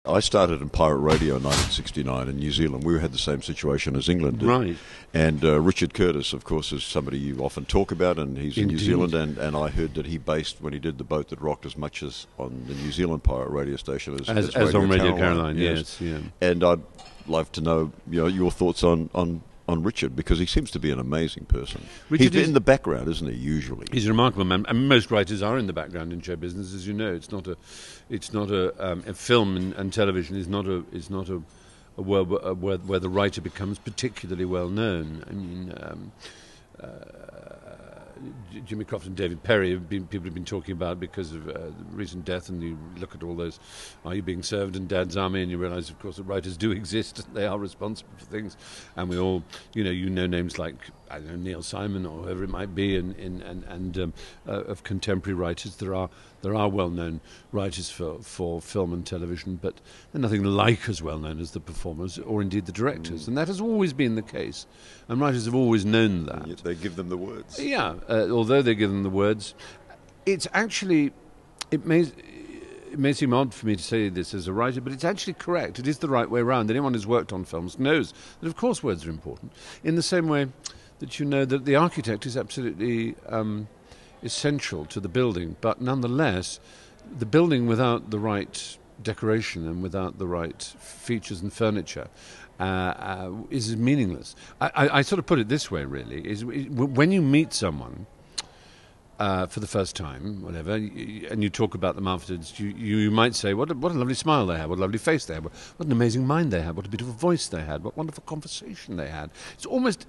I started in pirate radio in 1969 in New Zealand. We had the same situation as England did. Right. And Richard Curtis, of course, is somebody you often talk about, and he's in New Zealand. And I heard that he based, when he did The Boat That Rocked, as much as on the New Zealand pirate radio station as on Radio Caroline. Yes. Yeah. And I'd love to know, your thoughts on Richard, because he seems to be an amazing person. He's in the background, isn't he, usually? He's a remarkable man, and most writers are in the background in show business, as you know. It's not a film and television is not a world where the writer becomes particularly well known. I mean, Jimmy Croft and David Perry people have been talking about because of the recent death, and you look at all those Are You Being Served and Dad's Army, and you realise, of course, that writers do exist, they are responsible for things, and we all, you know names like, I don't know, Neil Simon or whoever it might be, and of contemporary writers. There are well-known writers for film and television, but they're nothing like as well-known as the performers or indeed the directors, and that has always been the case, and writers have always known that. And yet they give them the words. Yeah, although they give them the words, it's actually, it may seem odd for me to say this as a writer, but it's actually correct. It is the right way around. Anyone who's worked on films knows that, of course, words are important, in the same way that you know that the architect is absolutely essential to the building, but nonetheless, the building without the right decoration and without the right features and furniture is meaningless. I sort of put it this way, really, is when you meet someone for the first time, whatever, and you talk about them afterwards, you might say, what a lovely smile they had, what a lovely face they had, what an amazing mind they had, what a beautiful voice they had, what wonderful conversation they had. It's almost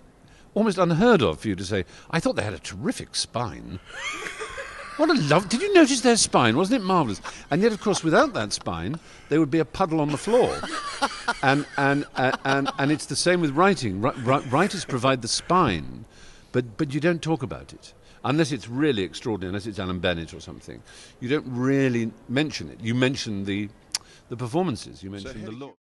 unheard of for you to say, I thought they had a terrific spine. What a love! Did you notice their spine? Wasn't it marvellous? And yet, of course, without that spine, there would be a puddle on the floor. And it's the same with writing. Writers provide the spine, but you don't talk about it. Unless it's really extraordinary, unless it's Alan Bennett or something. You don't really mention it. You mention the performances, you mention the look.